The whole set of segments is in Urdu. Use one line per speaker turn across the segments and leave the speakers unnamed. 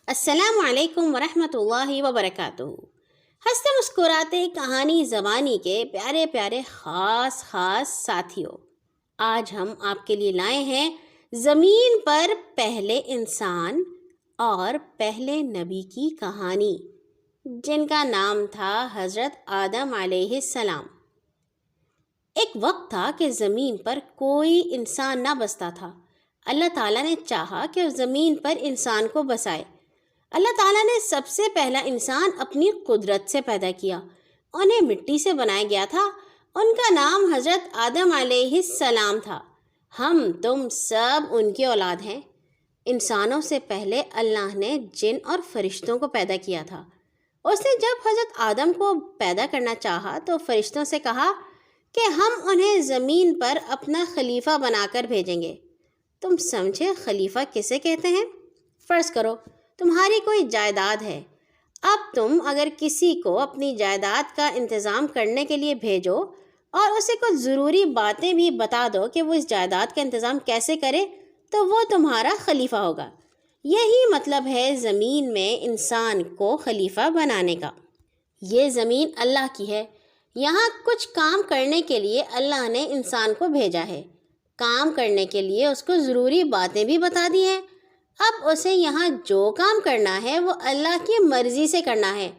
السلام علیکم ورحمۃ اللہ وبرکاتہ۔ ہنستے مسکراتے کہانی زبانی کے پیارے پیارے خاص ساتھیوں، آج ہم آپ کے لیے لائے ہیں زمین پر پہلے انسان اور پہلے نبی کی کہانی، جن کا نام تھا حضرت آدم علیہ السلام۔ ایک وقت تھا کہ زمین پر کوئی انسان نہ بستا تھا۔ اللہ تعالیٰ نے چاہا کہ اس زمین پر انسان کو بسائے۔ اللہ تعالیٰ نے سب سے پہلا انسان اپنی قدرت سے پیدا کیا۔ انہیں مٹی سے بنایا گیا تھا۔ ان کا نام حضرت آدم علیہ السلام تھا۔ ہم تم سب ان کی اولاد ہیں۔ انسانوں سے پہلے اللہ نے جن اور فرشتوں کو پیدا کیا تھا۔ اس نے جب حضرت آدم کو پیدا کرنا چاہا تو فرشتوں سے کہا کہ ہم انہیں زمین پر اپنا خلیفہ بنا کر بھیجیں گے۔ تم سمجھے خلیفہ کسے کہتے ہیں؟ فرض کرو تمہاری کوئی جائیداد ہے۔ اب تم اگر کسی کو اپنی جائیداد کا انتظام کرنے کے لیے بھیجو اور اسے کچھ ضروری باتیں بھی بتا دو کہ وہ اس جائیداد کا انتظام کیسے کرے، تو وہ تمہارا خلیفہ ہوگا۔ یہی مطلب ہے زمین میں انسان کو خلیفہ بنانے کا۔ یہ زمین اللہ کی ہے۔ یہاں کچھ کام کرنے کے لیے اللہ نے انسان کو بھیجا ہے۔ کام کرنے کے لیے اس کو ضروری باتیں بھی بتا دی ہیں۔ اب اسے یہاں جو کام کرنا ہے وہ اللہ کی مرضی سے کرنا ہے۔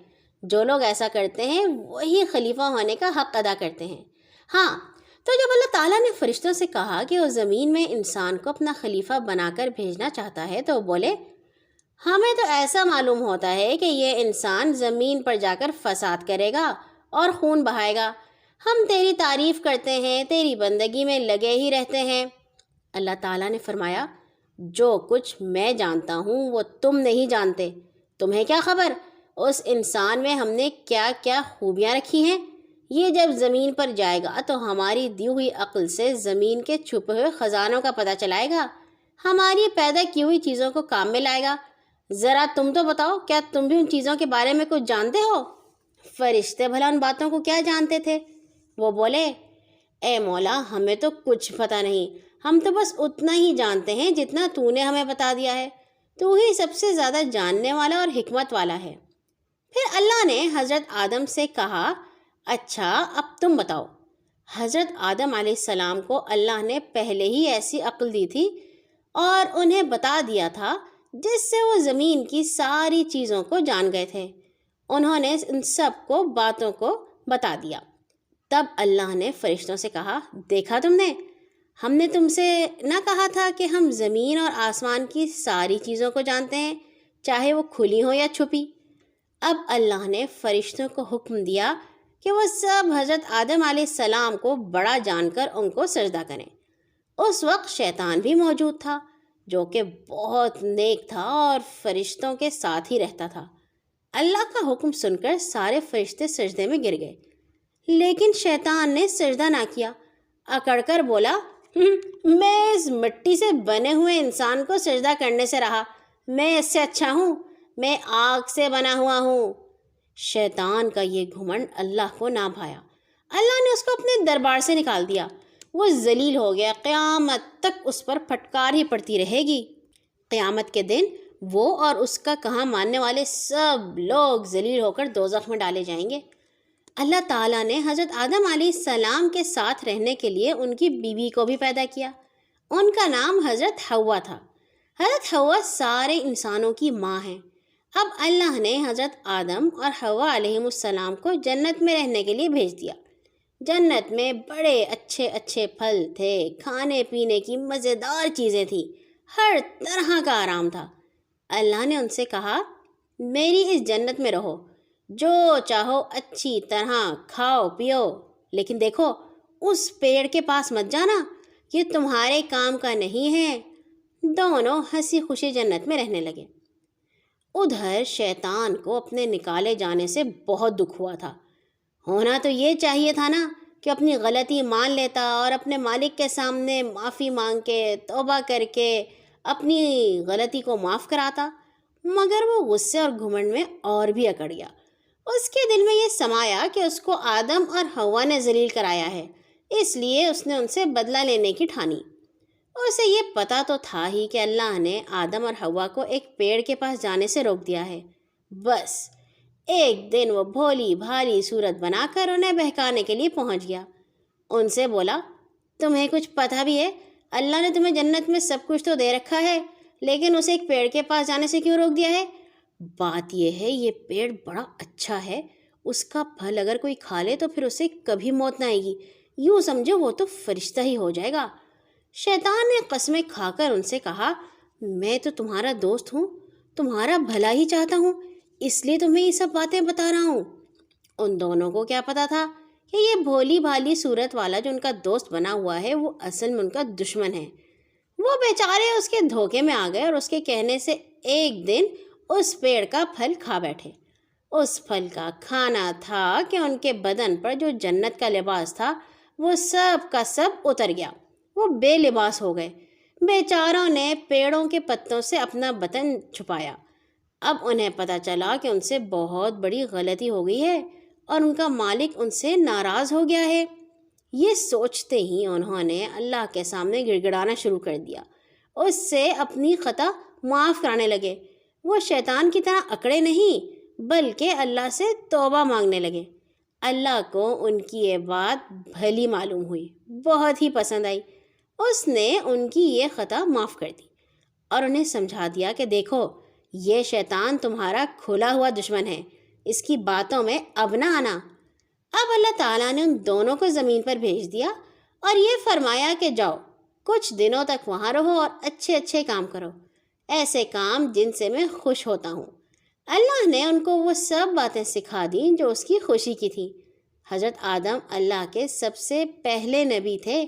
جو لوگ ایسا کرتے ہیں وہی خلیفہ ہونے کا حق ادا کرتے ہیں۔ ہاں، تو جب اللہ تعالیٰ نے فرشتوں سے کہا کہ وہ زمین میں انسان کو اپنا خلیفہ بنا کر بھیجنا چاہتا ہے، تو وہ بولے ہمیں تو ایسا معلوم ہوتا ہے کہ یہ انسان زمین پر جا کر فساد کرے گا اور خون بہائے گا۔ ہم تیری تعریف کرتے ہیں، تیری بندگی میں لگے ہی رہتے ہیں۔ اللہ تعالیٰ نے فرمایا جو کچھ میں جانتا ہوں وہ تم نہیں جانتے۔ تمہیں کیا خبر اس انسان میں ہم نے کیا کیا خوبیاں رکھی ہیں؟ یہ جب زمین پر جائے گا تو ہماری دی ہوئی عقل سے زمین کے چھپے ہوئے خزانوں کا پتہ چلائے گا، ہماری پیدا کی ہوئی چیزوں کو کام میں لائے گا۔ ذرا تم تو بتاؤ، کیا تم بھی ان چیزوں کے بارے میں کچھ جانتے ہو؟ فرشتے بھلا ان باتوں کو کیا جانتے تھے؟ وہ بولے اے مولا، ہمیں تو کچھ پتہ نہیں، ہم تو بس اتنا ہی جانتے ہیں جتنا تو نے ہمیں بتا دیا ہے۔ تو ہی سب سے زیادہ جاننے والا اور حکمت والا ہے۔ پھر اللہ نے حضرت آدم سے کہا اچھا اب تم بتاؤ۔ حضرت آدم علیہ السلام کو اللہ نے پہلے ہی ایسی عقل دی تھی اور انہیں بتا دیا تھا جس سے وہ زمین کی ساری چیزوں کو جان گئے تھے۔ انہوں نے ان سب کو باتوں کو بتا دیا۔ تب اللہ نے فرشتوں سے کہا دیکھا تم نے، ہم نے تم سے نہ کہا تھا کہ ہم زمین اور آسمان کی ساری چیزوں کو جانتے ہیں، چاہے وہ کھلی ہو یا چھپی۔ اب اللہ نے فرشتوں کو حکم دیا کہ وہ سب حضرت آدم علیہ السلام کو بڑا جان کر ان کو سجدہ کریں۔ اس وقت شیطان بھی موجود تھا، جو کہ بہت نیک تھا اور فرشتوں کے ساتھ ہی رہتا تھا۔ اللہ کا حکم سن کر سارے فرشتے سجدے میں گر گئے، لیکن شیطان نے سجدہ نہ کیا۔ اکڑ کر بولا میں اس مٹی سے بنے ہوئے انسان کو سجدہ کرنے سے رہا، میں اس سے اچھا ہوں، میں آگ سے بنا ہوا ہوں۔ شیطان کا یہ گھمنڈ اللہ کو نہ بھایا۔ اللہ نے اس کو اپنے دربار سے نکال دیا۔ وہ ذلیل ہو گیا، قیامت تک اس پر پھٹکار ہی پڑتی رہے گی۔ قیامت کے دن وہ اور اس کا کہاں ماننے والے سب لوگ ذلیل ہو کر دوزخ میں ڈالے جائیں گے۔ اللہ تعالیٰ نے حضرت آدم علیہ السلام کے ساتھ رہنے کے لیے ان کی بیوی کو بھی پیدا کیا۔ ان کا نام حضرت حوا تھا۔ حضرت حوا سارے انسانوں کی ماں ہیں۔ اب اللہ نے حضرت آدم اور حوا علیہ السلام کو جنت میں رہنے کے لیے بھیج دیا۔ جنت میں بڑے اچھے اچھے پھل تھے، کھانے پینے کی مزیدار چیزیں تھیں، ہر طرح کا آرام تھا۔ اللہ نے ان سے کہا میری اس جنت میں رہو، جو چاہو اچھی طرح کھاؤ پیو، لیکن دیکھو اس پیڑ کے پاس مت جانا، یہ تمہارے کام کا نہیں ہے۔ دونوں ہنسی خوشی جنت میں رہنے لگے۔ ادھر شیطان کو اپنے نکالے جانے سے بہت دکھ ہوا تھا۔ ہونا تو یہ چاہیے تھا نا کہ اپنی غلطی مان لیتا اور اپنے مالک کے سامنے معافی مانگ کے توبہ کر کے اپنی غلطی کو معاف کراتا، مگر وہ غصے اور گھمنڈ میں اور بھی اکڑ گیا۔ اس کے دل میں یہ سمایا کہ اس کو آدم اور حوا نے ذلیل کرایا ہے، اس لیے اس نے ان سے بدلہ لینے کی ٹھانی۔ اسے یہ پتہ تو تھا ہی کہ اللہ نے آدم اور حوا کو ایک پیڑ کے پاس جانے سے روک دیا ہے۔ بس ایک دن وہ بھولی بھالی صورت بنا کر انہیں بہکانے کے لیے پہنچ گیا۔ ان سے بولا، تمہیں کچھ پتہ بھی ہے؟ اللہ نے تمہیں جنت میں سب کچھ تو دے رکھا ہے، لیکن اسے ایک پیڑ کے پاس جانے سے کیوں روک دیا ہے؟ بات یہ ہے، یہ پیڑ بڑا اچھا ہے، اس کا پھل اگر کوئی کھا لے تو پھر اسے کبھی موت نہ آئے گی، یوں سمجھو وہ تو فرشتہ ہی ہو جائے گا۔ شیطان نے قسمیں کھا کر ان سے کہا، میں تو تمہارا دوست ہوں، تمہارا بھلا ہی چاہتا ہوں، اس لیے تمہیں یہ سب باتیں بتا رہا ہوں۔ ان دونوں کو کیا پتا تھا کہ یہ بھولی بھالی صورت والا جو ان کا دوست بنا ہوا ہے وہ اصل میں ان کا دشمن ہے۔ وہ بیچارے اس کے دھوکے میں آ گئے اور اس کے کہنے سے ایک دن اس پیڑ کا پھل کھا بیٹھے۔ اس پھل کا کھانا تھا کہ ان کے بدن پر جو جنت کا لباس تھا وہ سب کا سب اتر گیا، وہ بے لباس ہو گئے۔ بیچاروں نے پیڑوں کے پتوں سے اپنا بدن چھپایا۔ اب انہیں پتہ چلا کہ ان سے بہت بڑی غلطی ہو گئی ہے اور ان کا مالک ان سے ناراض ہو گیا ہے۔ یہ سوچتے ہی انہوں نے اللہ کے سامنے گڑ گڑانا شروع کر دیا، اس سے اپنی خطا معاف کرانے لگے۔ وہ شیطان کی طرح اکڑے نہیں بلکہ اللہ سے توبہ مانگنے لگے۔ اللہ کو ان کی یہ بات بھلی معلوم ہوئی، بہت ہی پسند آئی۔ اس نے ان کی یہ خطا معاف کر دی اور انہیں سمجھا دیا کہ دیکھو، یہ شیطان تمہارا کھلا ہوا دشمن ہے، اس کی باتوں میں اب نہ آنا۔ اب اللہ تعالیٰ نے ان دونوں کو زمین پر بھیج دیا اور یہ فرمایا کہ جاؤ، کچھ دنوں تک وہاں رہو اور اچھے اچھے کام کرو، ایسے کام جن سے میں خوش ہوتا ہوں۔ اللہ نے ان کو وہ سب باتیں سکھا دیں جو اس کی خوشی کی تھیں۔ حضرت آدم اللہ کے سب سے پہلے نبی تھے۔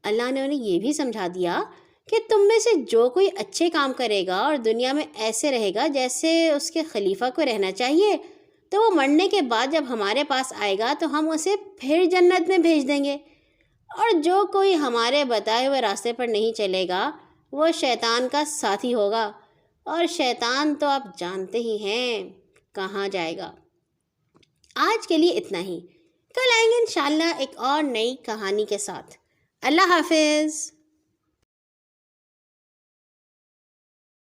اللہ نے انہیں یہ بھی سمجھا دیا کہ تم میں سے جو کوئی اچھے کام کرے گا اور دنیا میں ایسے رہے گا جیسے اس کے خلیفہ کو رہنا چاہیے، تو وہ مرنے کے بعد جب ہمارے پاس آئے گا تو ہم اسے پھر جنت میں بھیج دیں گے، اور جو کوئی ہمارے بتائے ہوئے راستے پر نہیں چلے گا وہ شیطان کا ساتھی ہوگا، اور شیطان تو آپ جانتے ہی ہیں کہاں جائے گا۔ آج کے لیے اتنا ہی، کل آئیں گے انشاءاللہ ایک اور نئی کہانی کے ساتھ۔ اللہ حافظ۔